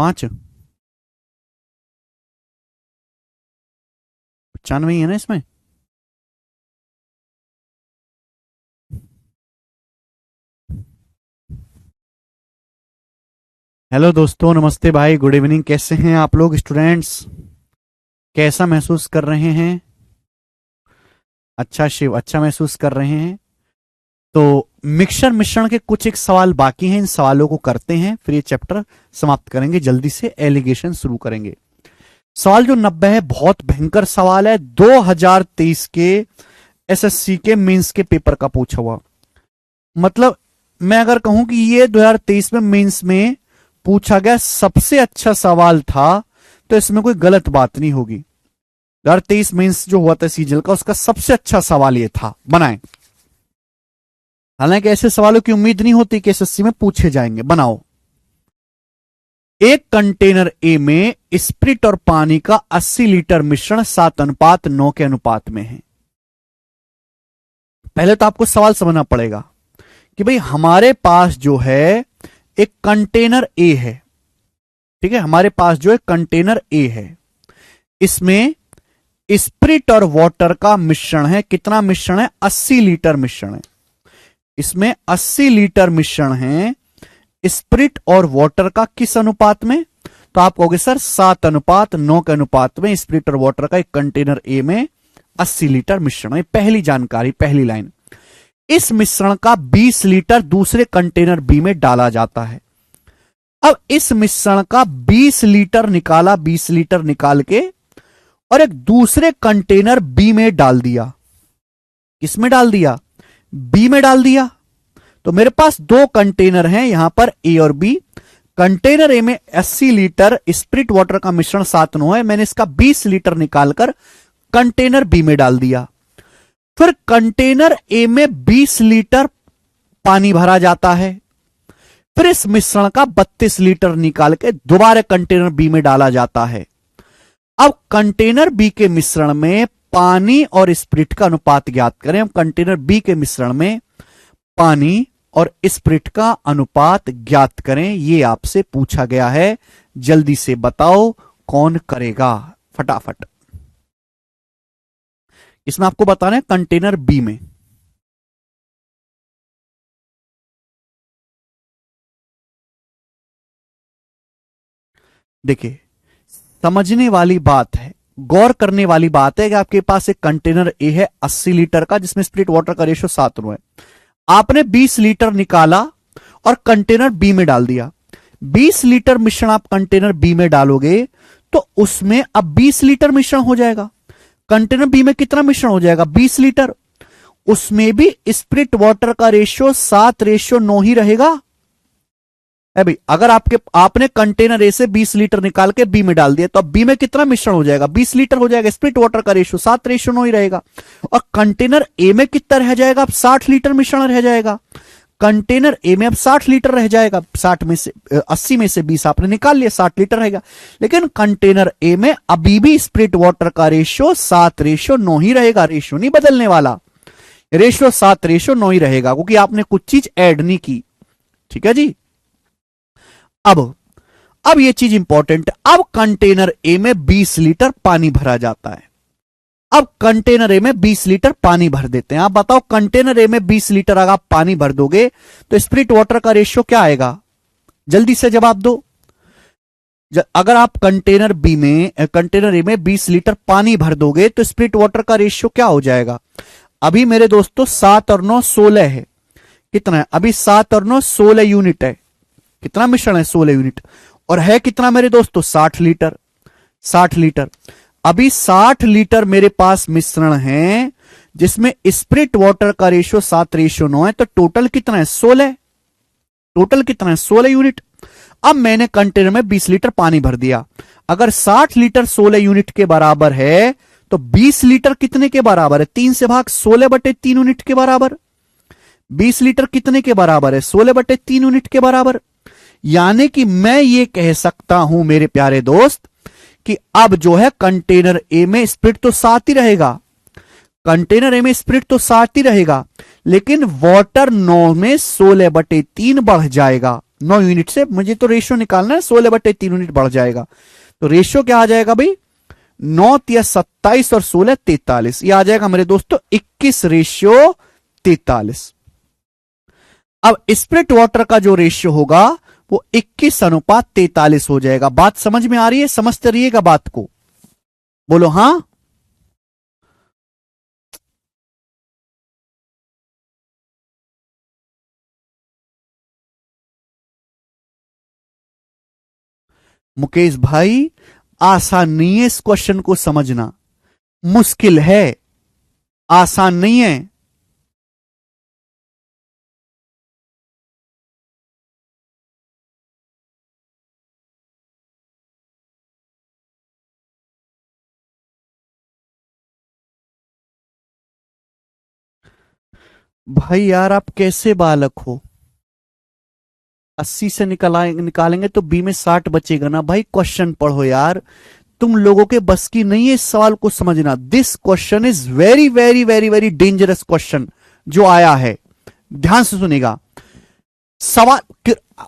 5 95 है ना इसमें। हेलो दोस्तों, नमस्ते भाई, गुड इवनिंग। कैसे हैं आप लोग स्टूडेंट्स? कैसा महसूस कर रहे हैं? अच्छा शिव, अच्छा महसूस कर रहे हैं। तो मिक्सचर मिश्रण के कुछ एक सवाल बाकी हैं, इन सवालों को करते हैं, फिर ये चैप्टर समाप्त करेंगे, जल्दी से एलिगेशन शुरू करेंगे। सवाल जो 90 है बहुत भयंकर सवाल है, 2023 के एसएससी के मेंस के पेपर का पूछा हुआ। मतलब मैं अगर कहूं कि ये 2023 में मेंस में पूछा गया सबसे अच्छा सवाल था, तो इसमें कोई गलत बात नहीं होगी। 2023 मेंस जो हुआ था सीजल का, उसका सबसे अच्छा सवाल ये था, बनाए। हालांकि ऐसे सवालों की उम्मीद नहीं होती कि एसएससी में पूछे जाएंगे। बनाओ। एक कंटेनर ए में स्प्रिट और पानी का 80 लीटर मिश्रण 7:9 के अनुपात में है। पहले तो आपको सवाल समझना पड़ेगा कि भाई हमारे पास जो है एक कंटेनर ए है, ठीक है, हमारे पास जो है कंटेनर ए है, इसमें स्प्रिट और वाटर का मिश्रण है। कितना मिश्रण है? 80 लीटर मिश्रण है। इसमें 80 लीटर मिश्रण है स्प्रिट और वाटर का। किस अनुपात में? तो आप कहोगे सर 7:9 के अनुपात में स्प्रिट और वाटर का एक कंटेनर ए में 80 लीटर मिश्रण है। पहली जानकारी, पहली लाइन। इस मिश्रण का 20 लीटर दूसरे कंटेनर बी में डाला जाता है। अब इस मिश्रण का 20 लीटर निकाला, 20 लीटर निकाल के और एक दूसरे कंटेनर बी में डाल दिया। किसमें डाल दिया? बी में डाल दिया। तो मेरे पास दो कंटेनर हैं यहां पर, ए और बी। कंटेनर ए में 80 लीटर स्प्रिट वाटर का मिश्रण 7:9 है। मैंने इसका 20 लीटर निकालकर कंटेनर बी में डाल दिया। फिर कंटेनर ए में 20 लीटर पानी भरा जाता है। फिर इस मिश्रण का 32 लीटर निकाल के दोबारा कंटेनर बी में डाला जाता है। अब कंटेनर बी के मिश्रण में पानी और स्प्रिट का अनुपात ज्ञात करें। कंटेनर बी के मिश्रण में पानी और स्प्रिट का अनुपात ज्ञात करें, यह आपसे पूछा गया है। जल्दी से बताओ कौन करेगा फटाफट। इसमें आपको बताना है कंटेनर बी में। देखिए, समझने वाली बात है, गौर करने वाली बात है कि आपके पास एक कंटेनर ए है 80 लीटर का, जिसमें स्प्रिट वाटर का रेशियो 7:9 है। आपने 20 लीटर निकाला और कंटेनर बी में डाल दिया। 20 लीटर मिश्रण आप कंटेनर बी में डालोगे तो उसमें अब 20 लीटर मिश्रण हो जाएगा। कंटेनर बी में कितना मिश्रण हो जाएगा? 20 लीटर। उसमें भी स्प्रिट वाटर का रेशियो 7:9 ही रहेगा। है भाई, अगर आपने कंटेनर ए से 20 लीटर निकाल के बी में डाल दिया, तो अब बी में कितना मिश्रण हो जाएगा? 20 लीटर हो जाएगा। स्प्रिट वाटर का रेशियो 7:9 ही रहेगा। और कंटेनर ए में कितना रह जाएगा? अब 60 लीटर मिश्रण रह जाएगा। कंटेनर ए में अब 60 लीटर रह जाएगा। 60 में से 80 में से 20 आपने निकाल लिया, 60 लीटर रहेगा। लेकिन कंटेनर ए में अभी भी स्प्रिट वाटर का रेशियो 7:9 ही रहेगा। रेशियो नहीं बदलने वाला, रेशियो 7:9 ही रहेगा, क्योंकि आपने कुछ चीज ऐड नहीं की। ठीक है जी। अब ये चीज इंपॉर्टेंट है। अब कंटेनर ए में 20 लीटर पानी भरा जाता है। अब कंटेनर ए में 20 लीटर पानी भर देते हैं। आप बताओ, कंटेनर ए में 20 लीटर अगर आप पानी भर दोगे तो स्प्रिट वाटर का रेशियो क्या आएगा? जल्दी से जवाब दो। अगर आप कंटेनर ए में 20 लीटर पानी भर दोगे तो स्प्रिट वाटर का रेशियो क्या हो जाएगा? अभी मेरे दोस्तों 7 और 9 16 है। कितना है? अभी 7 और 9 16 यूनिट है। कितना मिश्रण है? 16 यूनिट। और है कितना मेरे दोस्तों? 60 लीटर। 60 लीटर। अभी 60 लीटर मेरे पास मिश्रण है, जिसमें स्प्रिट वाटर का रेशियो 7:9 है। तो टोटल कितना है? 16। टोटल कितना है? 16 यूनिट। अब मैंने कंटेनर में 20 लीटर पानी भर दिया। अगर 60 लीटर 16 यूनिट के बराबर है तो 20 लीटर कितने के बराबर है? 3 से भाग 16/3 यूनिट के बराबर। 20 लीटर कितने के बराबर है? 16/3 यूनिट के बराबर। यानी कि मैं ये कह सकता हूं मेरे प्यारे दोस्त कि अब जो है कंटेनर ए में स्प्रिट तो 7 ही रहेगा। कंटेनर ए में स्प्रिट तो 7 ही रहेगा, लेकिन वाटर 9 में 16/3 बढ़ जाएगा। 9 यूनिट से मुझे तो रेशियो निकालना है, 16/3 यूनिट बढ़ जाएगा। तो रेशियो क्या आ जाएगा भाई, 9 या 27 और 16 43, ये आ जाएगा मेरे दोस्तों 21:43। अब स्प्रिट वाटर का जो रेशियो होगा वो 21:43 हो जाएगा। बात समझ में आ रही है, समझते रहिएगा बात को, बोलो हां। मुकेश भाई आसान नहीं है इस क्वेश्चन को समझना, मुश्किल है, आसान नहीं है। भाई यार आप कैसे बालक हो, 80 से निकालेंगे तो बी में 60 बचेगा ना भाई। क्वेश्चन पढ़ो यार, तुम लोगों के बस की नहीं है इस सवाल को समझना। This question is very very very very dangerous question जो आया है, ध्यान से सुनेगा। सवाल,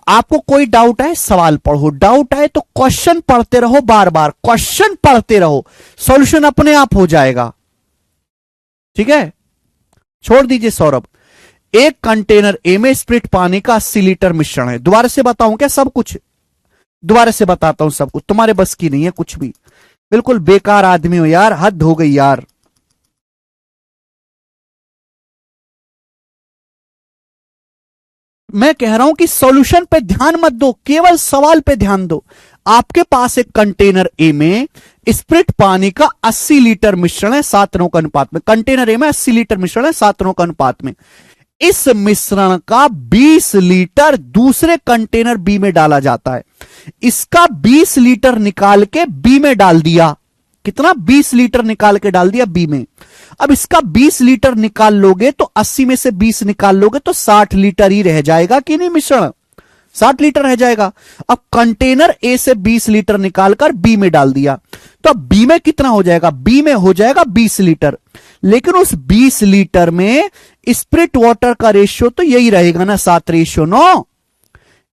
आपको कोई डाउट है सवाल पढ़ो, डाउट है तो क्वेश्चन पढ़ते रहो, बार बार क्वेश्चन पढ़ते रहो, सॉल्यूशन अपने आप हो जाएगा। ठीक है, छोड़ दीजिए सौरभ। एक कंटेनर ए में स्प्रिट पानी का 80 लीटर मिश्रण है। दोबारा से बताऊं क्या सब कुछ, दोबारा से बताता हूं सब कुछ, तुम्हारे बस की नहीं है कुछ भी, बिल्कुल बेकार आदमी हो यार, हद हो गई यार। मैं कह रहा हूं कि सॉल्यूशन पे ध्यान मत दो, केवल सवाल पे ध्यान दो। आपके पास एक कंटेनर ए में स्प्रिट पानी का 80 लीटर मिश्रण है 7 9 के अनुपात में। कंटेनर ए में 80 लीटर मिश्रण है 7 9 के अनुपात में। इस मिश्रण का 20 लीटर दूसरे कंटेनर बी में डाला जाता है। इसका 20 लीटर निकाल के बी में डाल दिया। कितना, 20 लीटर निकाल के डाल दिया बी में। अब इसका 20 लीटर निकाल लोगे तो 80 में से 20 निकाल लोगे तो 60 लीटर ही रह जाएगा कि नहीं, मिश्रण 60 लीटर रह जाएगा। अब कंटेनर ए से 20 लीटर निकालकर बी में डाल दिया, तो अब बी में कितना हो जाएगा, बी में हो जाएगा 20 लीटर। लेकिन उस 20 लीटर में स्प्रिट वाटर का रेशियो तो यही रहेगा ना, 7:9।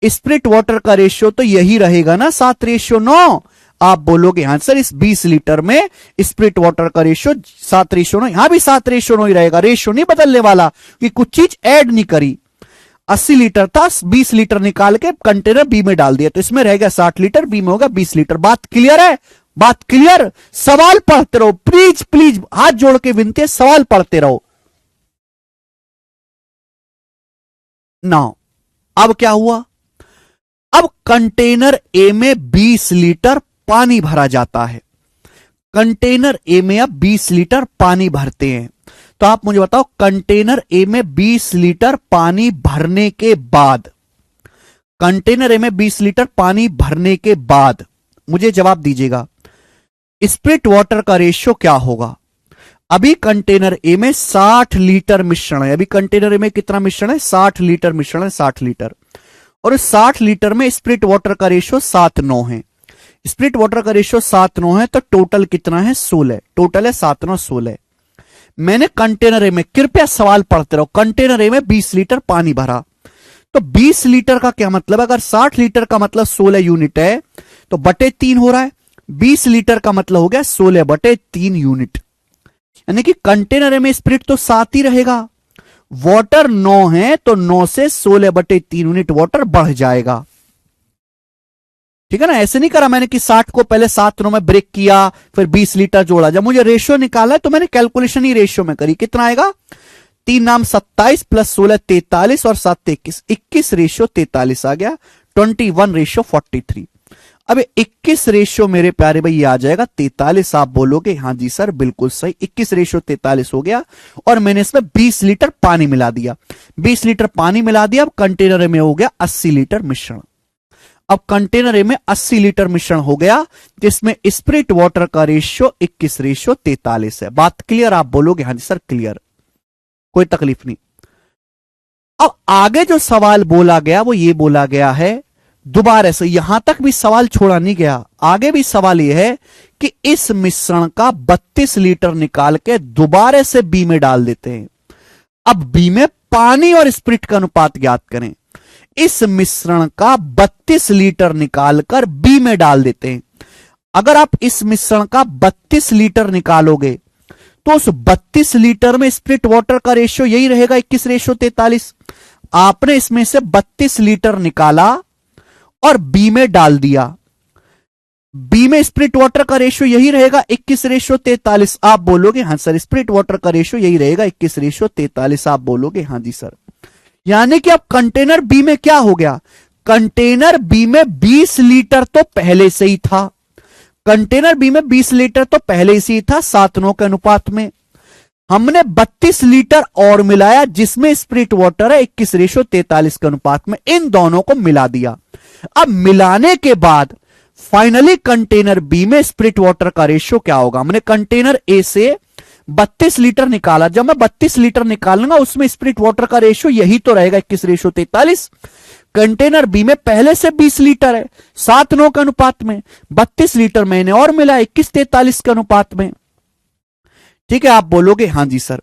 स्प्रिट वाटर का रेशियो तो यही रहेगा ना, 7:9। आप बोलोगे हाँ सर इस 20 लीटर में स्प्रिट वाटर का रेशियो 7:9, यहां भी 7:9 ही रहेगा, रेशियो नहीं बदलने वाला कि कुछ चीज ऐड नहीं करी। 80 लीटर था, 20 लीटर निकाल के कंटेनर बी में डाल दिया, तो इसमें रह गया 60 लीटर, बी में होगा 20 लीटर। बात क्लियर है, बात क्लियर। सवाल पढ़ते रहो प्लीज प्लीज, हाथ जोड़ के विनती है, सवाल पढ़ते रहो। नाउ अब क्या हुआ, अब कंटेनर ए में 20 लीटर पानी भरा जाता है। कंटेनर ए में अब 20 लीटर पानी भरते हैं। तो आप मुझे बताओ कंटेनर ए में 20 लीटर पानी भरने के बाद, कंटेनर ए में 20 लीटर पानी भरने के बाद मुझे जवाब दीजिएगा स्प्रिट वाटर का रेशियो क्या होगा। अभी कंटेनर ए में 60 लीटर मिश्रण है। अभी कंटेनर ए में कितना मिश्रण है, 60 लीटर मिश्रण है, 60 लीटर। और इस 60 लीटर में स्प्रिट वाटर का रेशियो 7:9 है। स्प्रिट वाटर का रेशियो 7:9 है, तो टोटल कितना है, 16। टोटल है 7:9 16। मैंने कंटेनर ए में, कृपया सवाल पढ़ते रहो, कंटेनर ए में 20 लीटर पानी भरा, तो 20 लीटर का क्या मतलब, अगर 60 लीटर का मतलब 16 यूनिट है तो बटे 3 हो रहा है, 20 लीटर का मतलब हो गया 16/3 यूनिट। यानी कि कंटेनर ए में स्प्रिट तो 7 ही रहेगा, वाटर 9 है, तो 9 से 16/3 यूनिट वाटर बढ़ जाएगा। ठीक है ना, ऐसे नहीं करा मैंने कि 60 को पहले 7:9 में ब्रेक किया फिर 20 लीटर जोड़ा। जब मुझे रेशियो निकाला है तो मैंने कैलकुलेशन ही रेशियो में करी। कितना आएगा, 3 नाम 27 प्लस 16 43 और 7 21, 21 रेशियो 43 आ गया, 21 रेशियो 43। अब 21 रेशियो मेरे प्यारे भाई आ जाएगा 43। आप बोलोगे हाँ जी सर बिल्कुल सही, 21 रेशियो 43 हो गया। और मैंने इसमें 20 लीटर पानी मिला दिया, 20 लीटर पानी मिला दिया। अब कंटेनर में हो गया 80 लीटर मिश्रण। अब कंटेनर में 80 लीटर मिश्रण हो गया, जिसमें स्प्रिट वाटर का रेशियो 21:43 है। बात क्लियर, आप बोलोगे हाँ जी सर क्लियर, कोई तकलीफ नहीं। अब आगे जो सवाल बोला गया वो ये बोला गया है, दोबारा से यहां तक भी सवाल छोड़ा नहीं गया, आगे भी सवाल यह है कि इस मिश्रण का 32 लीटर निकाल के दोबारा से बी में डाल देते हैं। अब बी में पानी और स्प्रिट का अनुपात ज्ञात करें। इस मिश्रण का 32 लीटर निकालकर बी में डाल देते हैं। अगर आप इस मिश्रण का 32 लीटर निकालोगे तो उस 32 लीटर में स्प्लिट वाटर का रेशियो यही रहेगा 21:43। आपने इसमें से 32 लीटर निकाला और बी में डाल दिया। बी में स्प्लिट वाटर का रेशियो यही रहेगा 21:43। आप बोलोगे हां सर स्प्लिट वाटर का रेशियो यही रहेगा 21:43। आप बोलोगे हां जी सर। यानी कि अब कंटेनर बी में क्या हो गया, कंटेनर बी में 20 लीटर तो पहले से ही था। कंटेनर बी में 20 लीटर तो पहले से ही था 7:9 के अनुपात में। हमने 32 लीटर और मिलाया जिसमें स्प्लिट वाटर है 21:43 के अनुपात में। इन दोनों को मिला दिया। अब मिलाने के बाद फाइनली कंटेनर बी में स्प्लिट वाटर का रेशियो क्या होगा। हमने कंटेनर ए से 32 लीटर निकाला। जब मैं 32 लीटर निकालूंगा उसमें स्प्लिट वाटर का रेशियो यही तो रहेगा 21:43। कंटेनर बी में पहले से 20 लीटर है 7:9 के अनुपात में। 32 लीटर मैंने और मिला 21:43 के अनुपात में। ठीक है, आप बोलोगे हां जी सर।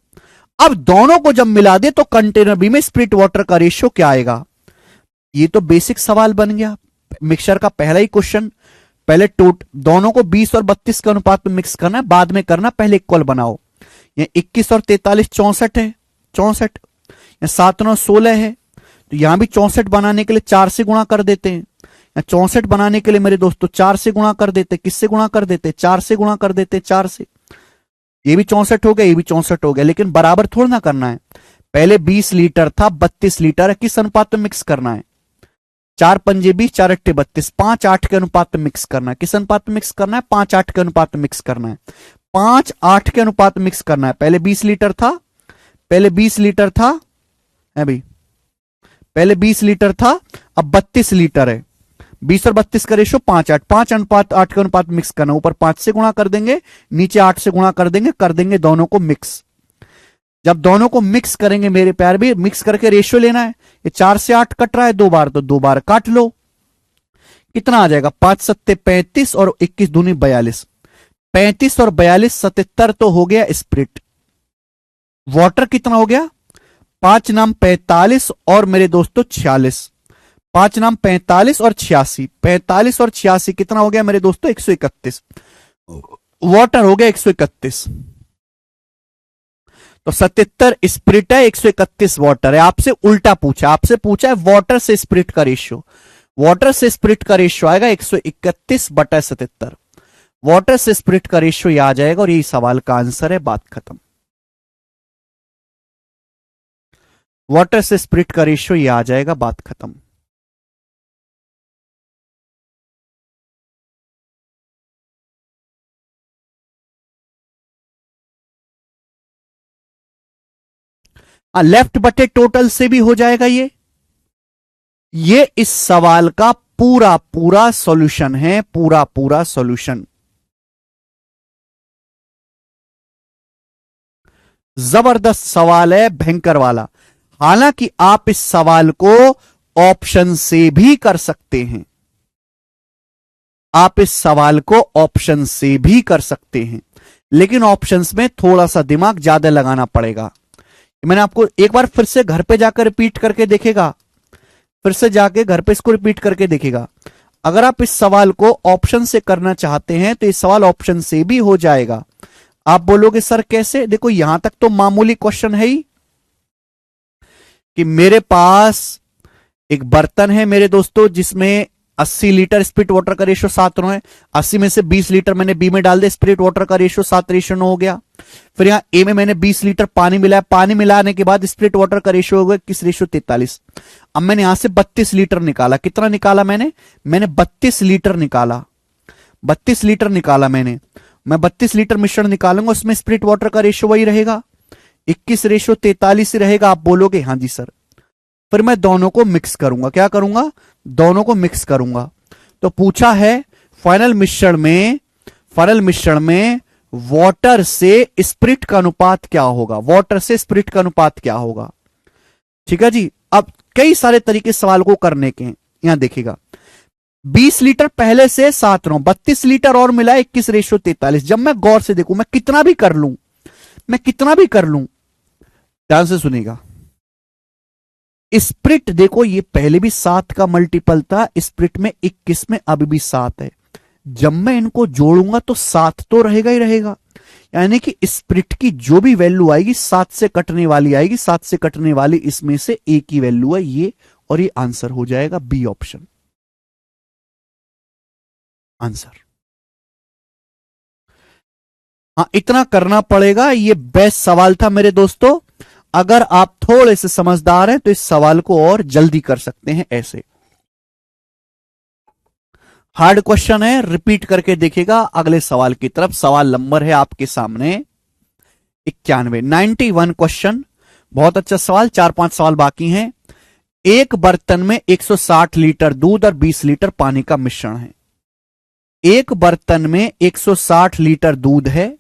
अब दोनों को जब मिला दे तो कंटेनर बी में स्प्लिट वाटर का रेशियो क्या आएगा। ये तो बेसिक सवाल बन गया मिक्सचर का पहला ही क्वेश्चन। पहले दोनों को 20 और 32 के अनुपात में मिक्स करना है, बाद में करना, पहले इक्वल बनाओ। ये 21 और 43 64 है, 64। या 7 9 16 है, तो यहां भी 64 बनाने के लिए 4 से गुणा कर देते हैं। या 64 बनाने के लिए मेरे दोस्तों 4 से गुणा कर देते। किससे गुणा कर देते, 4 से गुणा कर देते, 4 से। ये भी 64 हो गया, ये भी 64 हो गया, लेकिन बराबर थोड़ा ना करना है। पहले 20 लीटर था, 32 लीटर है, किस अनुपात में मिक्स करना है। 4 पंजे 20, 4 अट्ठे 32, 5 8 के अनुपात में मिक्स करना है। किस अनुपात में मिक्स करना है, 5 8 के अनुपात में मिक्स करना है। 5 8 के अनुपात में मिक्स करना है। पहले 20 लीटर था, पहले 20 लीटर था है भाई, पहले 20 लीटर था, अब 32 लीटर है। 20 और 32 का रेशो 5 8, 5 अनुपात 8 के अनुपात मिक्स करना। ऊपर 5 से गुणा कर देंगे, नीचे 8 से गुणा कर देंगे दोनों को मिक्स। जब दोनों को मिक्स करेंगे मेरे प्यार भी, मिक्स करके रेशियो लेना है। ये 4 से 8 कट रहा है 2 बार, तो 2 बार काट लो। कितना आ जाएगा, 5 7 35 और 21 दूनी 42। 35 और 42 77 तो हो गया स्प्लिट वाटर। कितना हो गया, 5 नाम 45 और मेरे दोस्तों 46। 5 नाम 45 और 86, 45 और 86 कितना हो गया मेरे दोस्तों 131। वाटर हो गया 131। तो 77 स्प्रिट है, 131 वाटर है। आपसे उल्टा पूछा, आपसे पूछा है वाटर से स्प्रिट का रेशियो। वाटर से स्प्रिट का रेशियो आएगा 131/77। वाटर से स्प्रिट का रेशियो ये आ जाएगा और यही सवाल का आंसर है। बात खत्म। वाटर से स्प्रिट का रेशियो ये आ जाएगा, बात खत्म। लेफ्ट बटे टोटल से भी हो जाएगा ये इस सवाल का पूरा पूरा सॉल्यूशन है, पूरा पूरा सॉल्यूशन। जबरदस्त सवाल है, भयंकर वाला। हालांकि आप इस सवाल को ऑप्शन से भी कर सकते हैं, आप इस सवाल को ऑप्शन से भी कर सकते हैं, लेकिन ऑप्शंस में थोड़ा सा दिमाग ज्यादा लगाना पड़ेगा। मैंने आपको एक बार फिर से घर पे जाकर रिपीट करके देखेगा, फिर से जाके घर पे इसको रिपीट करके देखेगा। अगर आप इस सवाल को ऑप्शन से करना चाहते हैं तो इस सवाल ऑप्शन से भी हो जाएगा। आप बोलोगे सर कैसे, देखो यहां तक तो मामूली क्वेश्चन है ही कि मेरे पास एक बर्तन है मेरे दोस्तों जिसमें 80 लीटर स्प्लिट वाटर का रेशियो 7:9 है। 80 में से 20 लीटर मैंने बी में डाल दिया, स्प्लिट वाटर का रेशियो 7:9 हो गया। फिर यहां ए में मैंने 20 लीटर पानी मिलाया, पानी मिलाने के बाद स्प्लिट वाटर का रेशियो हो गया 21:43। अब मैंने यहां से 32 लीटर निकाला। कितना निकाला मैंने 32 लीटर निकाला, 32 लीटर निकाला मैंने। मैं 32 लीटर मिश्रण निकालूंगा, उसमें स्प्लिट वाटर का रेशियो वही रहेगा 21:43 ही रहेगा। आप बोलोगे हां जी सर। फिर मैं दोनों को मिक्स करूंगा, क्या करूंगा, दोनों को मिक्स करूंगा। तो पूछा है फाइनल मिश्रण में वाटर से स्प्रिट का अनुपात क्या होगा, वाटर से स्प्रिट का अनुपात क्या होगा। ठीक है जी। अब कई सारे तरीके सवाल को करने के हैं, यहां देखिएगा 20 लीटर पहले से 7:9, 32 लीटर और मिला 21:43। जब मैं गौर से देखूं, मैं कितना भी कर लूं, ध्यान से सुनिएगा, स्प्रिट देखो, ये पहले भी 7 का मल्टीपल था, स्प्रिट में 21 में अभी भी 7 है। जब मैं इनको जोड़ूंगा तो 7 तो रहेगा ही रहेगा, यानी कि स्प्रिट की जो भी वैल्यू आएगी 7 से कटने वाली आएगी, 7 से कटने वाली इसमें से ए की वैल्यू है ये, और ये आंसर हो जाएगा बी ऑप्शन आंसर। हाँ, इतना करना पड़ेगा। ये बेस्ट सवाल था मेरे दोस्तों। अगर आप थोड़े से समझदार हैं तो इस सवाल को और जल्दी कर सकते हैं। ऐसे हार्ड क्वेश्चन है, रिपीट करके देखिएगा अगले सवाल की तरफ। सवाल नंबर है आपके सामने 91 क्वेश्चन। बहुत अच्छा सवाल, 4-5 सवाल बाकी हैं। एक बर्तन में 160 लीटर दूध और 20 लीटर पानी का मिश्रण है। एक बर्तन में 160 लीटर दूध है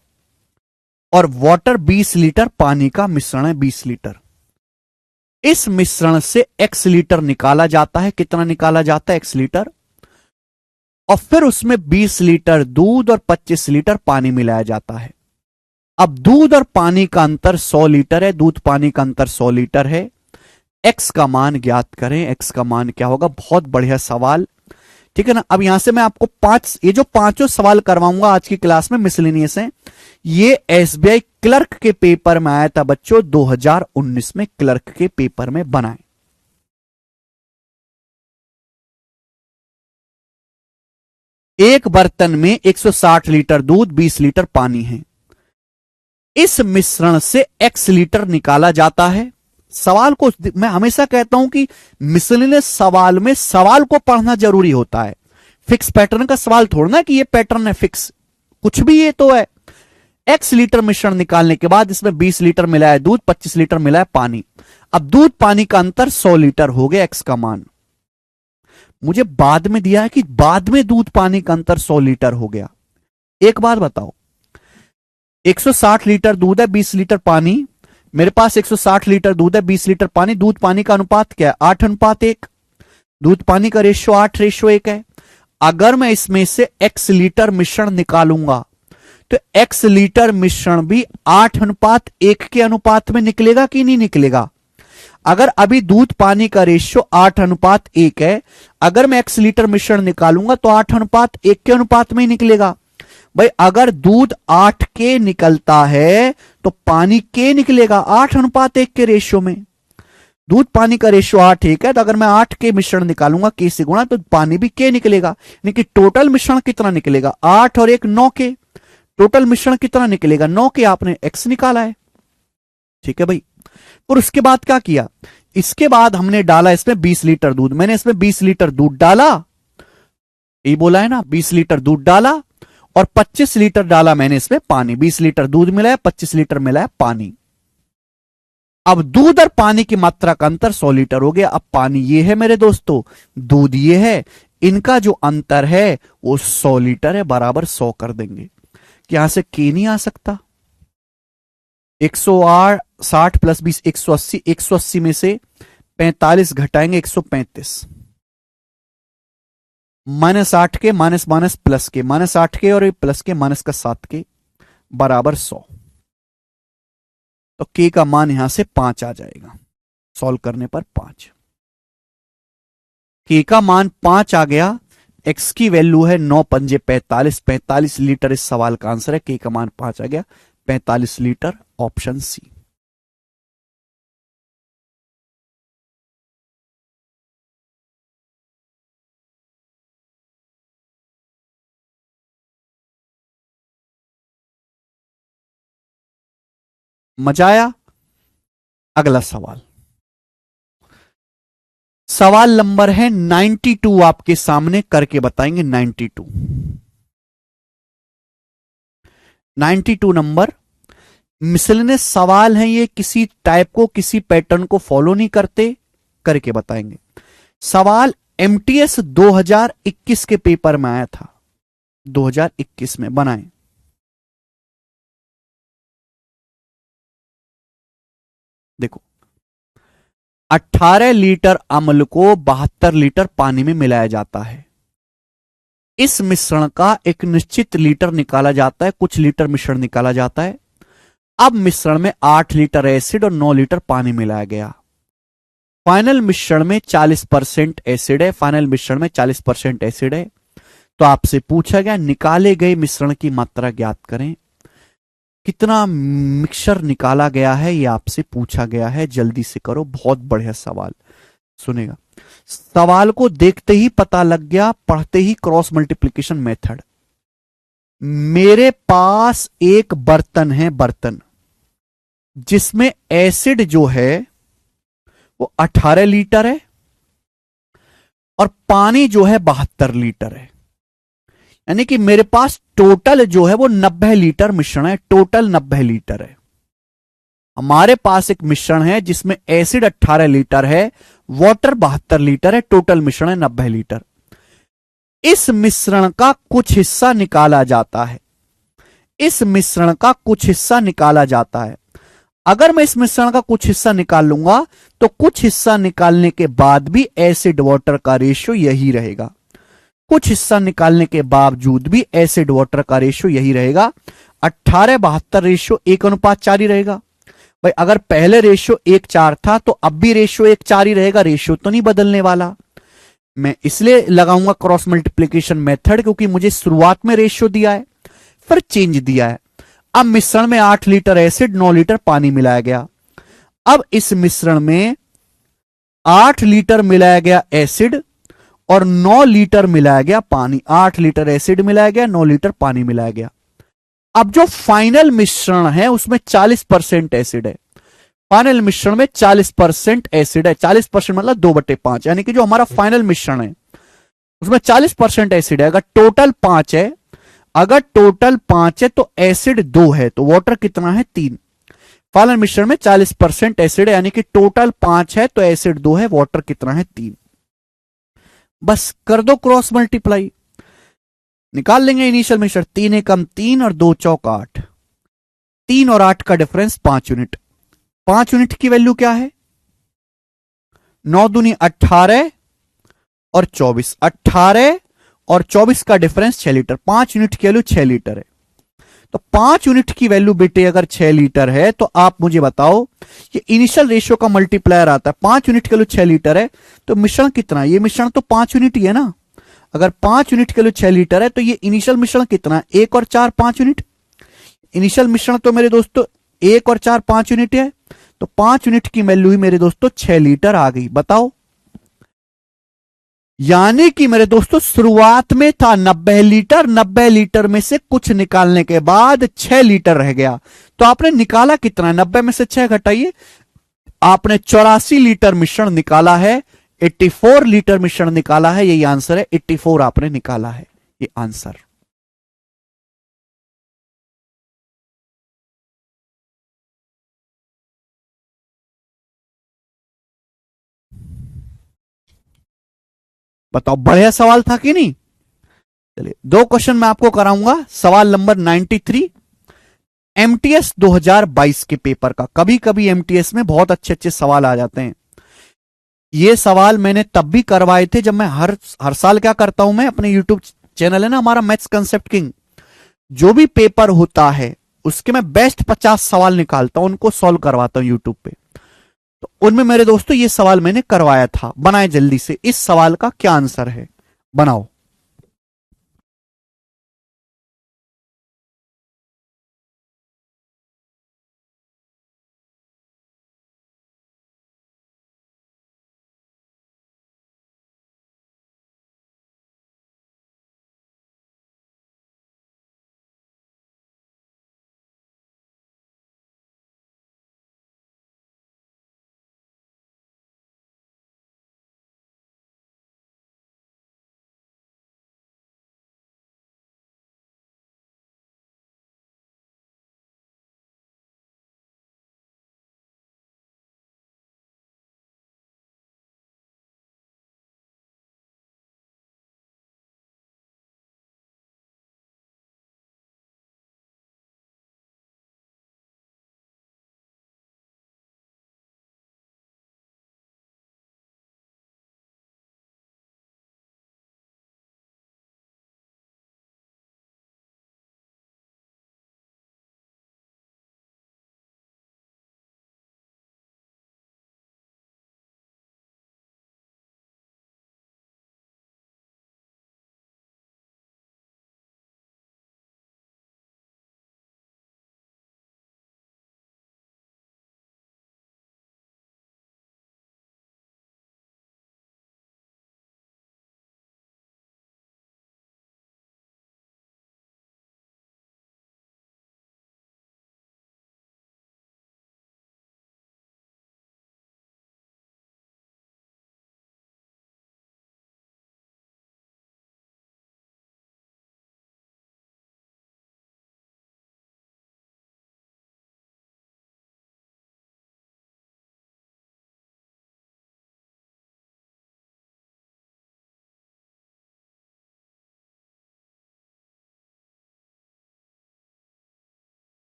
और वाटर 20 लीटर पानी का मिश्रण है, 20 लीटर। इस मिश्रण से x लीटर निकाला जाता है। कितना निकाला जाता है? x litre. और फिर उसमें 20 लीटर दूध और 25 लीटर पानी मिलाया जाता है। अब दूध और पानी का अंतर 100 लीटर है, दूध पानी का अंतर 100 लीटर है। x का मान ज्ञात करें। x का मान क्या होगा? बहुत बढ़िया सवाल, ठीक है ना। अब यहां से मैं आपको ये जो पांचों सवाल करवाऊंगा आज की क्लास में मिसलेनियस हैं, ये एसबीआई क्लर्क के पेपर में आया था बच्चों, 2019 में क्लर्क के पेपर में बनाए। एक बर्तन में 160 लीटर दूध, 20 लीटर पानी है। इस मिश्रण से x लीटर निकाला जाता है। सवाल को मैं हमेशा कहता हूं कि मिसलेनियस सवाल में सवाल को पढ़ना जरूरी होता है। फिक्स पैटर्न का सवाल थोड़ा ना कि ये पैटर्न है फिक्स, कुछ भी ये तो है। x लीटर मिश्रण निकालने के बाद इसमें 20 लीटर मिला है दूध, 25 लीटर मिला है पानी। अब दूध पानी का अंतर 100 लीटर हो गया। x का मान मुझे बाद में दिया है कि बाद में दूध पानी का अंतर 100 लीटर हो गया। एक बात बताओ, 160 लीटर दूध है, 20 लीटर पानी। मेरे पास 160 लीटर दूध है, 20 लीटर पानी। दूध पानी का अनुपात क्या है? 8:1। दूध पानी का रेशियो 8:1 है। अगर मैं इसमें से x लीटर मिश्रण निकालूंगा तो x लीटर मिश्रण भी 8:1 के अनुपात में निकलेगा कि नहीं निकलेगा? अगर अभी दूध पानी का रेशियो 8:1 है, अगर मैं x लीटर मिश्रण निकालूंगा तो 8:1 के अनुपात में ही निकलेगा। भाई अगर दूध 8 के निकलता है तो पानी के निकलेगा 8:1 के रेशियो में। दूध पानी का रेशियो 8:1 है, तो अगर मैं 8 के मिश्रण निकालूंगा के से गुणा तो पानी भी के निकलेगा। यानी कि टोटल मिश्रण कितना निकलेगा? 8 और 1 9 के। टोटल मिश्रण कितना निकलेगा? 9 के। आपने x निकाला है, ठीक है भाई। और उसके बाद क्या किया? इसके बाद हमने डाला इसमें 20 लीटर दूध। मैंने इसमें 20 लीटर दूध डाला, ये बोला है ना, 20 लीटर दूध डाला और 25 लीटर डाला मैंने इसमें पानी। 20 लीटर दूध मिला है, 25 लीटर मिला है पानी। अब दूध और पानी की मात्रा का अंतर 100 लीटर हो गया। अब पानी ये है मेरे दोस्तों, दूध ये है, इनका जो अंतर है वो 100 लीटर है, बराबर 100 कर देंगे। यहां से के नहीं आ सकता? 160 प्लस 20 180, 180 में से 45 घटाएंगे 135, -8 के माइनस माइनस प्लस के, -8 के और प्लस के माइनस का 7 के, बराबर 100। तो के का मान यहां से 5 आ जाएगा। सॉल्व करने पर 5, के का मान 5 आ गया। एक्स की वैल्यू है 9 पंजे 45, 45 लीटर इस सवाल का आंसर है। के का मान 5 आ गया, 45 लीटर, ऑप्शन सी। मजा आया? अगला सवाल, सवाल नंबर है 92 आपके सामने, करके बताएंगे। 92 नंबर मिसलेनियस सवाल है ये, किसी टाइप को, किसी पैटर्न को फॉलो नहीं करते, करके बताएंगे। सवाल एमटीएस 2021 के पेपर में आया था, 2021 में बनाए। देखो, 18 लीटर अम्ल को 72 लीटर पानी में मिलाया जाता है। इस मिश्रण का एक निश्चित लीटर निकाला जाता है, कुछ लीटर मिश्रण निकाला जाता है। अब मिश्रण में 8 लीटर एसिड और 9 लीटर पानी मिलाया गया। फाइनल मिश्रण में 40% एसिड है, फाइनल मिश्रण में 40% एसिड है। तो आपसे पूछा गया निकाले गए मिश्रण की मात्रा ज्ञात करें। कितना मिक्सचर निकाला गया है ये आपसे पूछा गया है, जल्दी से करो, बहुत बढ़िया सवाल। सुनेगा, सवाल को देखते ही पता लग गया, पढ़ते ही क्रॉस मल्टीप्लिकेशन मेथड। मेरे पास एक बर्तन है, बर्तन जिसमें एसिड जो है वो 18 लीटर है और पानी जो है 72 लीटर है। यानी कि मेरे पास टोटल जो है वो 90 लीटर मिश्रण है, टोटल 90 लीटर है। हमारे पास एक मिश्रण है जिसमें एसिड 18 लीटर है, वाटर 72 लीटर है, टोटल मिश्रण है 90 लीटर। इस मिश्रण का कुछ हिस्सा निकाला जाता है, इस मिश्रण का कुछ हिस्सा निकाला जाता है। अगर मैं इस मिश्रण का कुछ हिस्सा निकाल लूंगा तो कुछ हिस्सा निकालने के बाद भी एसिड वाटर का रेशियो यही रहेगा, कुछ हिस्सा निकालने के बावजूद भी एसिड वाटर का रेशियो यही रहेगा। 18-72 रेशियो 1:4 ही रहेगा। भाई अगर पहले रेशियो 1:4 था तो अब भी रेशियो 1:4 ही रहेगा, रेशियो तो नहीं बदलने वाला। मैं इसलिए लगाऊंगा क्रॉस मल्टीप्लीकेशन मेथड क्योंकि मुझे शुरुआत में रेशियो दिया है, फिर चेंज दिया है। अब मिश्रण में 8 लीटर एसिड 9 लीटर पानी मिलाया गया। अब इस मिश्रण में 8 लीटर मिलाया गया एसिड और 9 लीटर मिलाया गया पानी। 8 लीटर एसिड मिलाया गया, 9 लीटर पानी मिलाया गया। अब जो फाइनल मिश्रण है उसमें 40% एसिड है, फाइनल मिश्रण में 40% एसिड है। 40% मतलब 2/5, यानी कि जो हमारा फाइनल मिश्रण है उसमें 40% एसिड है। अगर टोटल 5 है, अगर टोटल 5 है तो एसिड 2 है, तो वाटर कितना है 3। फाइनल मिश्रण में 40% एसिड है, यानी कि टोटल 5 है तो एसिड 2 है, वाटर कितना है 3। बस कर दो क्रॉस मल्टीप्लाई, निकाल लेंगे इनिशियल मिश्रण। 3 एकम 3 और 2 चौक 8, 3 और 8 का डिफरेंस 5 यूनिट। 5 यूनिट की वैल्यू क्या है, 9 दूनी 18 और 24, 18 और 24 का डिफरेंस 6 लीटर। 5 यूनिट की वैल्यू 6 लीटर है। तो 5 यूनिट की वैल्यू बेटे अगर 6 लीटर है तो आप मुझे बताओ, ये इनिशियल रेशियो का मल्टीप्लायर आता है। 5 यूनिट की वैल्यू 6 लीटर है तो मिश्रण कितना, ये मिश्रण तो 5 यूनिट ही है ना। अगर 5 यूनिट की वैल्यू 6 लीटर है तो ये इनिशियल मिश्रण कितना, 1 और 4 5 यूनिट। इनिशियल मिश्रण तो मेरे दोस्तों 1 और 4 5 यूनिट है, तो 5 यूनिट की वैल्यू ही मेरे दोस्तों 6 लीटर आ गई। बताओ, यानी कि मेरे दोस्तों शुरुआत में था 90 लीटर, 90 लीटर में से कुछ निकालने के बाद 6 लीटर रह गया। तो आपने निकाला कितना, 90 में से 6 घटाइए, आपने 84 लीटर मिश्रण निकाला है, 84 लीटर मिश्रण निकाला है। यही आंसर है, 84 आपने निकाला है, ये आंसर। बताओ बढ़िया सवाल था कि नहीं। चलिए 2 क्वेश्चन मैं आपको कराऊंगा। सवाल नंबर 93, एमटीएस 2022 के पेपर का। कभी कभी एमटीएस में बहुत अच्छे अच्छे सवाल आ जाते हैं। ये सवाल मैंने तब भी करवाए थे जब मैं हर साल क्या करता हूं, मैं अपने यूट्यूब चैनल है ना हमारा मैथ्स कंसेप्ट किंग, जो भी पेपर होता है उसके मैं बेस्ट 50 सवाल निकालता हूं, उनको सॉल्व करवाता हूं यूट्यूब पे। तो उनमें मेरे दोस्तों ये सवाल मैंने करवाया था। बनाए जल्दी से, इस सवाल का क्या आंसर है, बनाओ।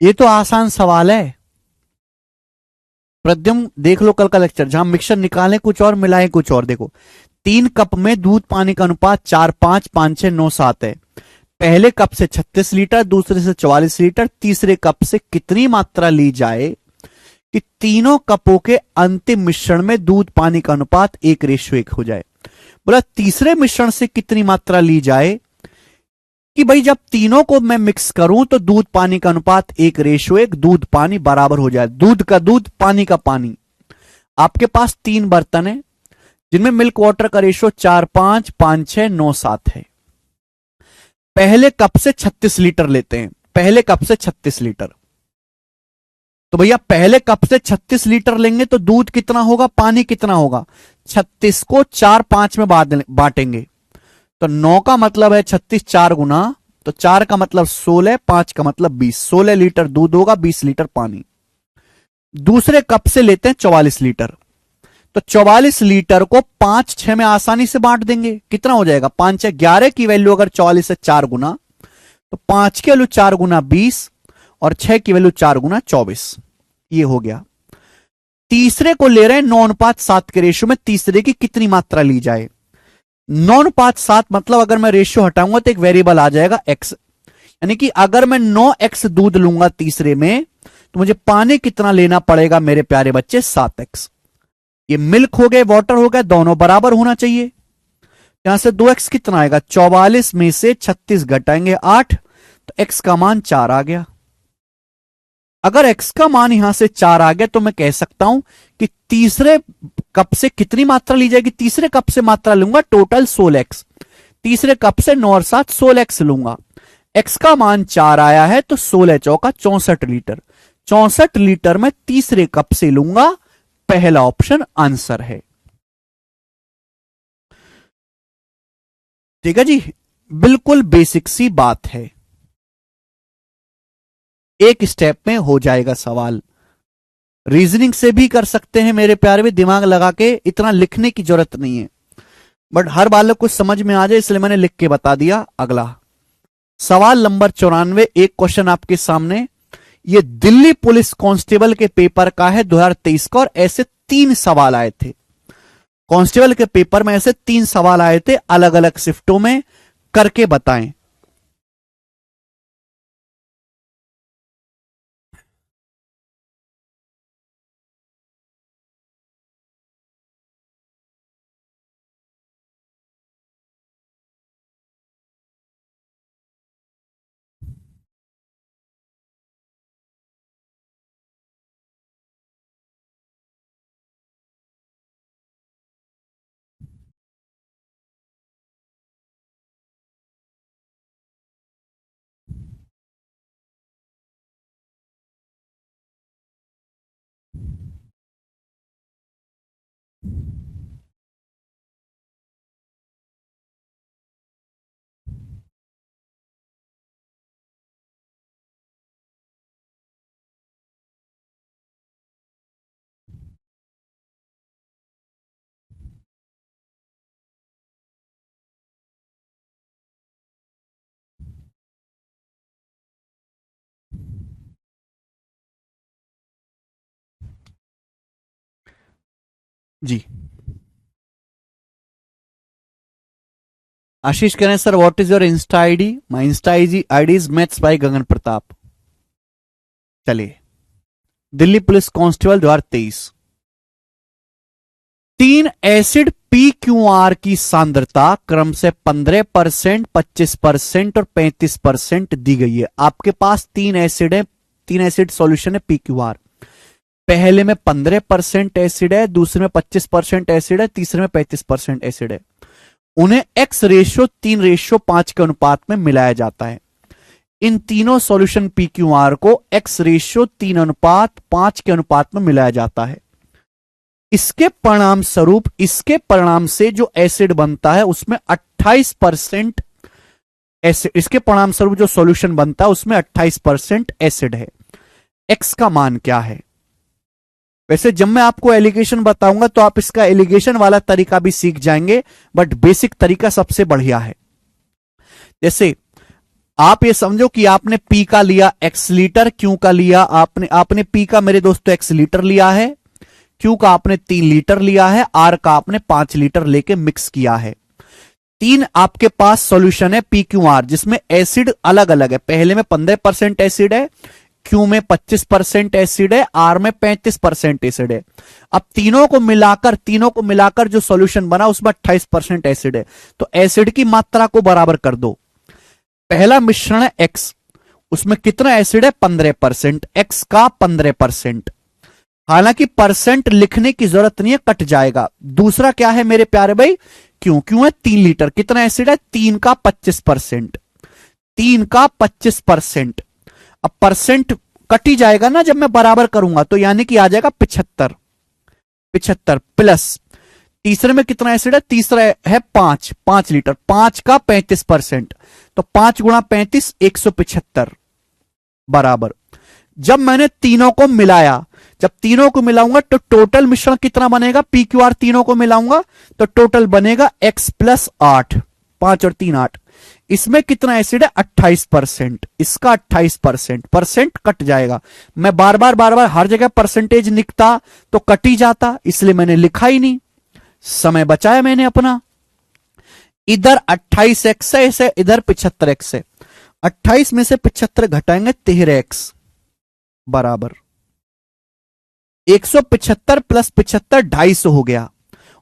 ये तो आसान सवाल है प्रद्युम, देख लो कल का लेक्चर, जहां मिक्सचर निकालें कुछ और मिलाएं कुछ और। देखो 3 कप में दूध पानी का अनुपात 4 5 5 6 9 7 है। पहले कप से 36 लीटर, दूसरे से 44 लीटर, तीसरे कप से कितनी मात्रा ली जाए कि तीनों कपों के अंतिम मिश्रण में दूध पानी का अनुपात 1:1 हो जाए। बोला तीसरे मिश्रण से कितनी मात्रा ली जाए कि भाई जब तीनों को मैं मिक्स करूं तो दूध पानी का अनुपात 1:1, दूध पानी बराबर हो जाए, दूध का दूध पानी का पानी। आपके पास 3 बर्तन है जिनमें मिल्क वाटर का रेशियो 4 5 5 6 9 7 है। पहले कप से 36 लीटर लेते हैं, पहले कप से 36 लीटर, तो भैया पहले कप से 36 लीटर लेंगे तो दूध कितना होगा, पानी कितना होगा। 36 को 4 5 में बांटेंगे तो 9 का मतलब है 36 4 गुना, तो 4 का मतलब 16, 5 का मतलब 20, 16 लीटर दूध होगा, 20 लीटर पानी। दूसरे कप से लेते हैं 44 लीटर, तो 44 लीटर को 5 6 में आसानी से बांट देंगे, कितना हो जाएगा 5 6 11 की वैल्यू अगर 44 से 4 गुना, तो 5 की वैल्यू 4 गुना 20 और 6 की वैल्यू 4 गुना 24, ये हो गया। तीसरे को ले रहे हैं 9:7 के रेशियो में, तीसरे की कितनी मात्रा ली जाए। 9:7 मतलब अगर मैं रेशियो हटाऊंगा तो एक वेरिएबल आ जाएगा x, यानी कि अगर मैं 9x दूध लूंगा तीसरे में तो मुझे पानी कितना लेना पड़ेगा मेरे प्यारे बच्चे, 7x। ये मिल्क हो गए वाटर हो गए, दोनों बराबर होना चाहिए। यहां से 2x कितना आएगा, 44 में से 36 घटाएंगे 8, तो x का मान 4 आ गया। अगर x का मान यहां से 4 आ गया तो मैं कह सकता हूं कि तीसरे कप से कितनी मात्रा ली जाएगी, तीसरे कप से मात्रा लूंगा टोटल 16x, तीसरे कप से 9 और 7 16x लूंगा। x का मान 4 आया है तो 16 चौका 64 लीटर, 64 लीटर में तीसरे कप से लूंगा, पहला ऑप्शन आंसर है। ठीक है जी, बिल्कुल बेसिक सी बात है, एक स्टेप में हो जाएगा सवाल। रीजनिंग से भी कर सकते हैं मेरे प्यारे भी, दिमाग लगा के, इतना लिखने की जरूरत नहीं है, बट हर बालक को समझ में आ जाए इसलिए मैंने लिख के बता दिया। अगला सवाल नंबर 94, एक क्वेश्चन आपके सामने, ये दिल्ली पुलिस कांस्टेबल के पेपर का है 2023 का, और ऐसे 3 सवाल आए थे कांस्टेबल के पेपर में, ऐसे 3 सवाल आए थे अलग अलग शिफ्टों में, करके बताएं। जी आशीष कह रहे हैं sir what is your insta ID, my insta ID is maths by Gagan Pratap. चलिए Delhi police constable 2023, 3 acid PQR की सांद्रता क्रम से 15%, 25% और 35% दी गई है। आपके पास 3 एसिड है, 3 एसिड सॉल्यूशन है PQR, पहले में 15% एसिड है, दूसरे में 25% एसिड है, तीसरे में 35% एसिड है। उन्हें X:3:5 के अनुपात में मिलाया जाता है। इन तीनों सॉल्यूशन PQR को X:3:5 के अनुपात में मिलाया जाता है। इसके परिणाम स्वरूप, इसके परिणाम से जो एसिड बनता है उसमें 28% एसिड, इसके परिणाम स्वरूप जो सॉल्यूशन बनता है उसमें 28% एसिड है। X का मान क्या है। वैसे जब मैं आपको एलिगेशन बताऊंगा तो आप इसका एलिगेशन वाला तरीका भी सीख जाएंगे, बट बेसिक तरीका सबसे बढ़िया है। जैसे आप ये समझो कि आपने पी का लिया x लीटर, क्यू का लिया आपने पी का मेरे दोस्तों x लीटर लिया है, क्यू का आपने 3 लीटर लिया है, आर का आपने 5 लीटर लेके मिक्स किया है। 3 आपके पास सॉल्यूशन है पी क्यू आर, जिसमें एसिड अलग अलग है। पहले में 15% एसिड है, क्यू में 25% एसिड है, आर में 35% एसिड है। अब तीनों को मिलाकर जो सॉल्यूशन बना उसमें 28% एसिड है। तो एसिड की मात्रा को बराबर कर दो। पहला मिश्रण है एक्स, उसमें कितना एसिड है 15%, एक्स का 15%। हालांकि परसेंट लिखने की जरूरत नहीं है, कट जाएगा। दूसरा क्या है मेरे प्यारे भाई, क्यों है 3 लीटर, कितना एसिड है 3 का 25%, 3 का 25%। अब परसेंट कट ही जाएगा ना जब मैं बराबर करूंगा, तो यानी कि आ जाएगा 75 प्लस तीसरे में कितना एसिड है, तीसरा है 5 लीटर, 5 का 35%, तो 5 गुणा 35 175 बराबर। जब मैंने तीनों को मिलाया, जब तीनों को मिलाऊंगा तो टोटल मिश्रण कितना बनेगा, पी क्यू आर तीनों को मिलाऊंगा तो टोटल बनेगा x प्लस 8, 5 और 3 8। इसमें कितना एसिड है 28%, इसका 28%, परसेंट कट जाएगा। मैं बार बार हर जगह परसेंटेज लिखता तो कट ही जाता, इसलिए मैंने लिखा ही नहीं, समय बचाया मैंने अपना। इधर 28x है, इधर 75x है। 28 में से 75 घटाएंगे 13x बराबर 175 प्लस 75 250 हो गया।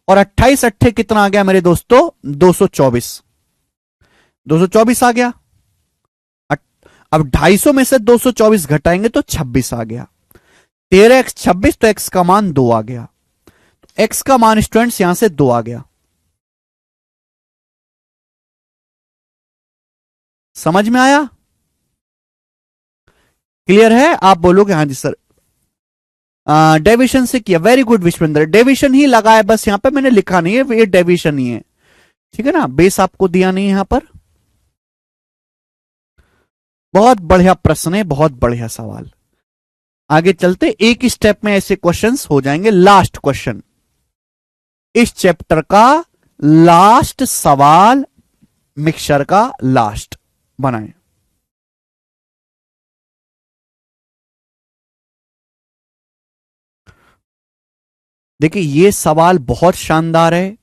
और 28 अट्ठे कितना आ गया मेरे दोस्तों 224 आ गया। अब 250 में से 224 घटाएंगे तो 26 आ गया। 13x 26, तो x का मान 2 आ गया। तो x का मान स्टूडेंट्स यहां से 2 आ गया। समझ में आया, क्लियर है? आप बोलोगे हाँ जी सर। डेविएशन से किया, वेरी गुड विश्वेंद्र, डेविएशन ही लगा है, बस यहां पे मैंने लिखा नहीं है, ये डेविएशन ही है, ठीक है ना, बेस आपको दिया नहीं है यहां पर। बहुत बढ़िया प्रश्न है, बहुत बढ़िया सवाल। आगे चलते, एक स्टेप में ऐसे क्वेश्चंस हो जाएंगे। लास्ट क्वेश्चन, इस चैप्टर का लास्ट सवाल, मिक्सचर का लास्ट बनाएं। देखिए ये सवाल बहुत शानदार है,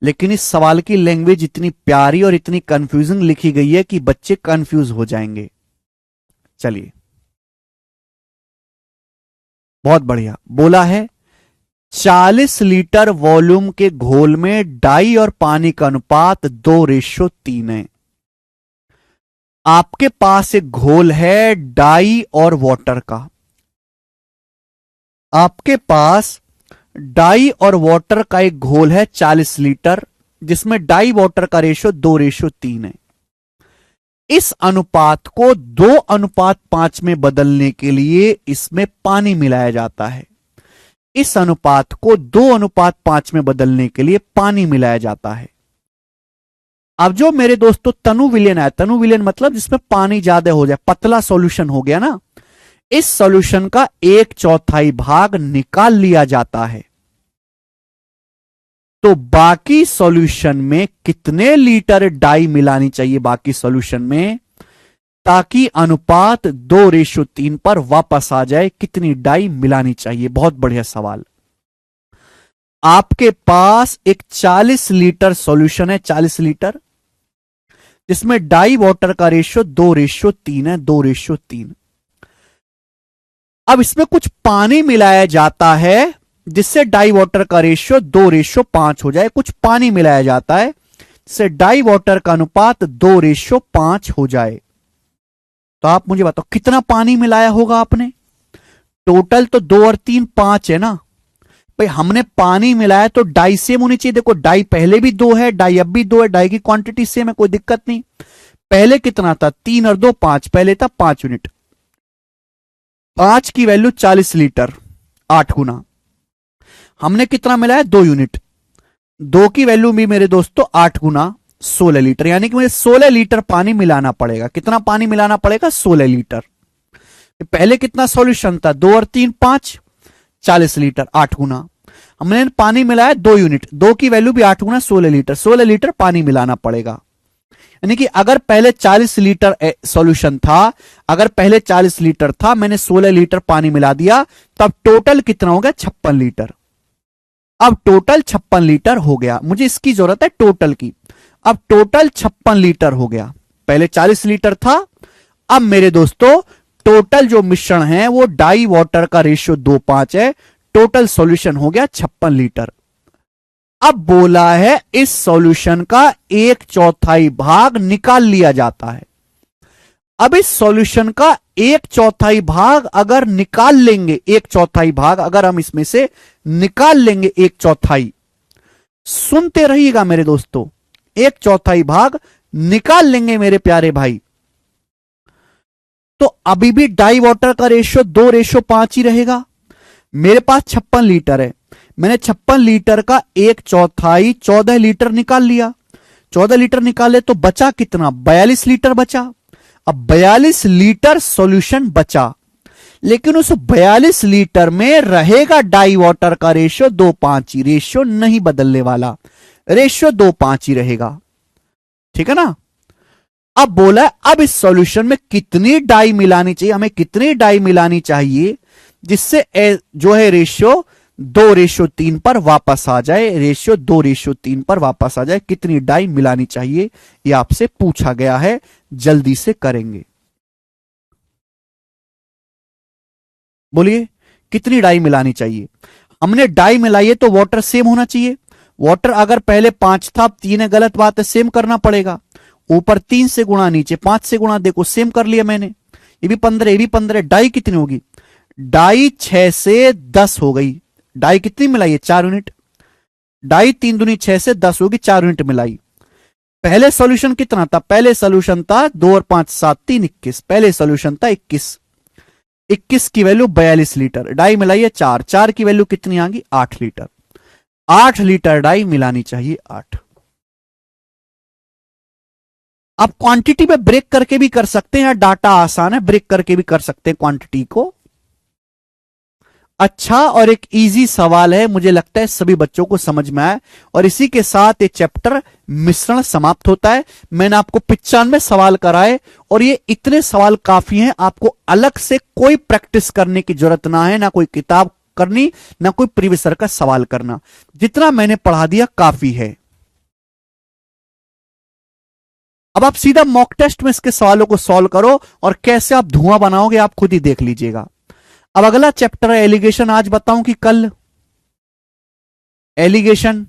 लेकिन इस सवाल की लैंग्वेज इतनी प्यारी और इतनी कंफ्यूजिंग लिखी गई है कि बच्चे कंफ्यूज हो जाएंगे। चलिए, बहुत बढ़िया बोला है। 40 लीटर वॉल्यूम के घोल में डाई और पानी का अनुपात 2:3 है। आपके पास एक घोल है डाई और वाटर का, आपके पास डाई और वाटर का एक घोल है 40 लीटर, जिसमें डाई वाटर का रेशो 2:3 है। इस अनुपात को 2:5 में बदलने के लिए इसमें पानी मिलाया जाता है। इस अनुपात को 2:5 में बदलने के लिए पानी मिलाया जाता है। अब जो मेरे दोस्तों तनु विलयन है, तनु विलयन मतलब जिसमें पानी ज्यादा हो जाए, पतला सॉल्यूशन हो गया ना, इस सॉल्यूशन का 1/4 भाग निकाल लिया जाता है। तो बाकी सॉल्यूशन में कितने लीटर डाई मिलानी चाहिए बाकी सॉल्यूशन में, ताकि अनुपात 2:3 पर वापस आ जाए, कितनी डाई मिलानी चाहिए? बहुत बढ़िया सवाल। आपके पास एक 40 लीटर सॉल्यूशन है, 40 लीटर, जिसमें डाई वाटर का रेशियो 2:3 है, 2:3। अब इसमें कुछ पानी मिलाया जाता है जिससे डाई वाटर का रेशियो 2:5 हो जाए। कुछ पानी मिलाया जाता है जिससे डाई वाटर का अनुपात 2:5 हो जाए। तो आप मुझे बताओ कितना पानी मिलाया होगा आपने? टोटल तो 2 और 3 5 है ना भाई, हमने पानी मिलाया तो डाई सेम होनी चाहिए। देखो डाई पहले भी 2 है, डाई अब भी 2 है, डाई की क्वांटिटी सेम है, कोई दिक्कत नहीं। पहले कितना था 3 और 2 5, पहले था 5 यूनिट। 5 की वैल्यू 40 लीटर, 8 गुना। हमने कितना मिलाया 2 यूनिट, 2 की वैल्यू भी मेरे दोस्तों 8 गुना 16 लीटर, यानी कि मुझे 16 लीटर पानी मिलाना पड़ेगा। कितना पानी मिलाना पड़ेगा 16 लीटर। पहले कितना सॉल्यूशन था 2 और 3 5, 40 लीटर, 8 गुना। हमने पानी मिलाया 2 यूनिट, 2 की वैल्यू भी 8 गुना 16 लीटर, 16 लीटर पानी मिलाना पड़ेगा। यानी कि अगर पहले 40 लीटर सॉल्यूशन था, अगर पहले 40 लीटर था, मैंने 16 लीटर पानी मिला दिया, तब टोटल कितना हो गया? 56 लीटर। अब टोटल 56 लीटर हो गया, मुझे इसकी जरूरत है टोटल की। अब टोटल 56 लीटर हो गया, पहले 40 लीटर था। अब मेरे दोस्तों टोटल जो मिश्रण है वो डाई वाटर का रेशियो 2:5 है, टोटल सॉल्यूशन हो गया 56 लीटर। अब बोला है इस सॉल्यूशन का 1/4 भाग निकाल लिया जाता है। अब इस सॉल्यूशन का 1/4 भाग अगर निकाल लेंगे, 1/4 भाग अगर हम इसमें से निकाल लेंगे, 1/4, सुनते रहिएगा मेरे दोस्तों, 1/4 भाग निकाल लेंगे मेरे प्यारे भाई, तो अभी भी डाई वाटर का रेशियो 2:5 ही रहेगा। मेरे पास 56 लीटर है, मैंने 56 लीटर का 1/4 14 लीटर निकाल लिया। 14 लीटर निकाले तो बचा कितना? 42 लीटर बचा। अब 42 लीटर सॉल्यूशन बचा, लेकिन उस 42 लीटर में रहेगा डाई वाटर का रेशियो 2:5 ही, रेशियो नहीं बदलने वाला, रेशियो 2:5 ही रहेगा। ठीक है ना? अब बोला अब इस सॉल्यूशन में कितनी डाई मिलानी चाहिए, हमें कितनी डाई मिलानी चाहिए जिससे जो है रेशियो 2:3 पर वापस आ जाए, रेशियो 2:3 पर वापस आ जाए। कितनी डाई मिलानी चाहिए यह आपसे पूछा गया है, जल्दी से करेंगे। बोलिए कितनी डाई मिलानी चाहिए? हमने डाई मिलाई है तो वाटर सेम होना चाहिए। वाटर अगर पहले 5 था, अब 3 है, गलत बात है, सेम करना पड़ेगा। ऊपर 3 से गुणा, नीचे 5 से गुणा, देखो सेम कर लिया मैंने। ये भी 15, ये भी 15। डाई कितनी होगी? डाई 6 से 10 हो गई। डाई कितनी मिलाई है? 4 यूनिट। डाई 3 दूनी 6 से 10 होगी, 4 यूनिट मिलाई। पहले सॉल्यूशन कितना था? पहले सॉल्यूशन था 2 और 5 7 3 21। पहले सॉल्यूशन था 21 की वैल्यू 42 लीटर। डाई मिलाई है 4, 4 की वैल्यू कितनी आ गई? 8 लीटर। 8 लीटर डाई मिलानी चाहिए, 8। आप क्वांटिटी पे ब्रेक करके भी कर सकते हैं, डाटा आसान है, ब्रेक करके भी कर सकते हैं क्वांटिटी को। अच्छा, और एक इजी सवाल है, मुझे लगता है सभी बच्चों को समझ में आए, और इसी के साथ ये चैप्टर मिश्रण समाप्त होता है। मैंने आपको 95 सवाल कराए और ये इतने सवाल काफी हैं, आपको अलग से कोई प्रैक्टिस करने की जरूरत ना है, ना कोई किताब करनी, ना कोई प्रीवियस ईयर का सवाल करना। जितना मैंने पढ़ा दिया काफी है। अब आप सीधा मॉक टेस्ट में इसके सवालों को सॉल्व करो, और कैसे आप धुआं बनाओगे आप खुद ही देख लीजिएगा। अब अगला चैप्टर है एलिगेशन। आज बताऊं कि कल? एलिगेशन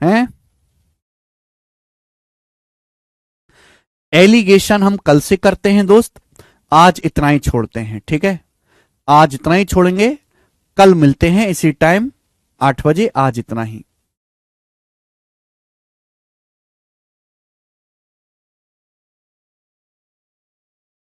है, एलिगेशन हम कल से करते हैं दोस्त। आज इतना ही छोड़ते हैं, ठीक है? आज इतना ही छोड़ेंगे, कल मिलते हैं इसी टाइम 8 बजे। आज इतना ही।